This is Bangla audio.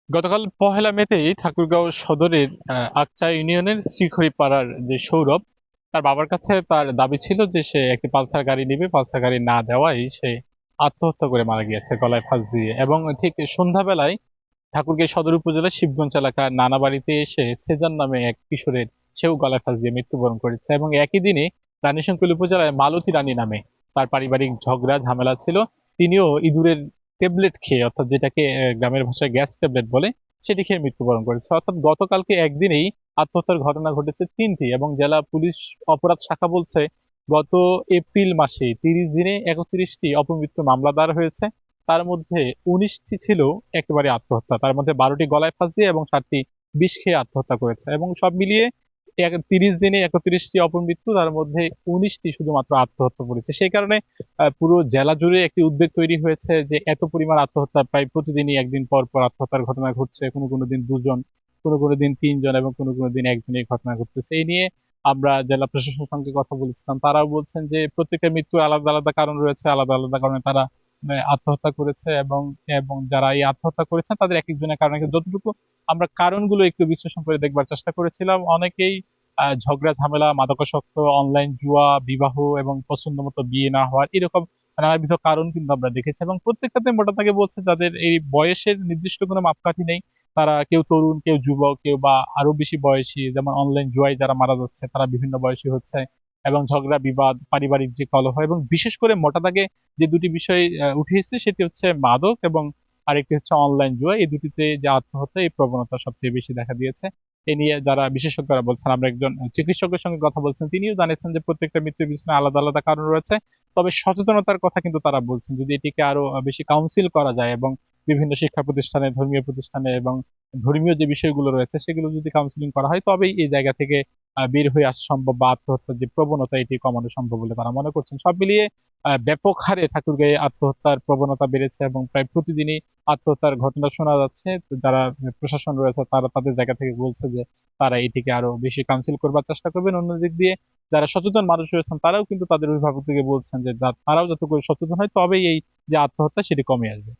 গতকাল পহেলা মেতেই ঠাকুরগাঁও সদরের আকচা ইউনিয়নের শ্রীখড়ি পাড়ার যে সৌরভ, তার বাবার কাছে তার দাবি ছিল যে সে একটি পালসার গাড়ি নেবে। পালসার গাড়ি না দেওয়ায় সে আত্মহত্যা করে মারা গিয়েছে গলায় ফাঁস দিয়ে। এবং ঠিক সন্ধ্যাবেলায় ঠাকুরগাঁও সদর উপজেলার শিবগঞ্জ এলাকার নানা বাড়িতে এসে সেজান নামে এক কিশোরের, সেও গলায় ফাঁস দিয়ে মৃত্যুবরণ করেছে। এবং একই দিনে রানীশঙ্কৈল উপজেলায় মালতী রানী নামে তার পারিবারিক ঝগড়া ঝামেলা ছিল। তিনিও ইঁদুরের ট্যাবলেট খেয়ে, অর্থাৎ যেটাকে গ্রামের ভাষায় গ্যাস ট্যাবলেট বলে, সেটি খেয়ে মৃত্যুবরণ করেছে। অর্থাৎ গতকালকে একদিনেই আত্মহত্যার ঘটনা ঘটেছে তিনটি। এবং জেলা পুলিশ অপরাধ শাখা বলছে গত এপ্রিল মাসে 30 দিনে 31টি অপমৃত্যু মামলা দায়ের হয়েছে। তার মধ্যে 19টি ছিল একেবারে আত্মহত্যা, তার মধ্যে 12টি গলায় ফাঁস দিয়ে এবং 7টি বিষ খেয়ে আত্মহত্যা করেছে। এবং সব মিলিয়ে 30 দিনে 31টি অপমৃত্যু, তার মধ্যে 19টি শুধুমাত্র আত্মহত্যা করেছে। সেই কারণে পুরো জেলা জুড়ে একটি উদ্বেগ তৈরি হয়েছে যে এত পরিমাণ আত্মহত্যা, প্রায় প্রতিদিনই একদিন পর পর আত্মহত্যার ঘটনা ঘটছে। কোনো কোনো দিন দুজন, কোনো কোনো দিন তিনজন, এবং কোনো কোনো দিন একজনের ঘটনা ঘটতেছে। এই নিয়ে আমরা জেলা প্রশাসনের সঙ্গে কথা বলেছিলাম। তারাও বলছেন যে প্রত্যেকের মৃত্যুর আলাদা আলাদা কারণ রয়েছে, আলাদা আলাদা কারণে তারা আত্মহত্যা করেছে। এবং এবং যারা এই আত্মহত্যা করেছেন তাদের এক একজনের কারণে, যতটুকু আমরা কারণগুলো একটু বিশ্লেষণ করে দেখবার চেষ্টা করেছিলাম, অনেকেই ঝগড়া ঝামেলা, মাদকাসক্ত, অনলাইন জুয়া, বিবাহ এবং পছন্দ মতো বিয়ে না হওয়ার এরকম নানাবিধ কারণ কিন্তু আমরা দেখেছি। এবং প্রত্যেকটাতে মোটা তাকে বলছে যাদের এই বয়সের নির্দিষ্ট কোনো মাপকাঠি নেই, তারা কেউ তরুণ, কেউ যুবক, কেউ বা আরো বেশি বয়সী, যেমন অনলাইন জুয়ায় যারা মারা যাচ্ছে তারা বিভিন্ন বয়সী হচ্ছে। এবং ঝগড়া বিবাদ, পারিবারিক যে কলহ, এবং বিশেষ করে মোটা দাগে যে দুটি বিষয় উঠে এসেছে সেটি হচ্ছে মাদক, এবং আরেকটি হচ্ছে অনলাইন জুয়া। এই দুটিতে যে আত্মহত্যা, এই প্রবণতা সবচেয়ে বেশি দেখা দিয়েছে। এ নিয়ে যারা বিশেষজ্ঞরা বলছেন, আমরা একজন চিকিৎসকের সঙ্গে কথা বলছেন, তিনিও জানিয়েছেন যে প্রত্যেকটা মৃত্যুর পিছনে আলাদা আলাদা কারণ রয়েছে। তবে সচেতনতার কথা কিন্তু তারা বলছেন, যদি এটিকে আরো বেশি কাউন্সিল করা যায় এবং বিভিন্ন শিক্ষা প্রতিষ্ঠানে, ধর্মীয় প্রতিষ্ঠানে এবং ধর্মীয় যে বিষয়গুলো রয়েছে সেগুলো যদি কাউন্সিলিং করা হয়, তবেই এই জায়গা থেকে বের হয়ে আসা সম্ভব, বা আত্মহত্যার যে প্রবণতা এটি কমানো সম্ভব বলে তারা মনে করছেন। সব মিলিয়ে ব্যাপক হারে ঠাকুরগাঁয়ে আত্মহত্যার প্রবণতা বেড়েছে এবং প্রায় প্রতিদিনই আত্মহত্যার ঘটনা শোনা যাচ্ছে। তো যারা প্রশাসন রয়েছে তারা তাদের জায়গা থেকে বলছে যে তারা এটিকে আরো বেশি কাউন্সিল করবার চেষ্টা করবেন। অন্যদিক দিয়ে যারা সচেতন মানুষ রয়েছেন তারাও কিন্তু তাদের অভিভাবক থেকে বলছেন যে তারাও যাতে করে সচেতন হয়, তবেই এই যে আত্মহত্যা সেটি কমে আসবে।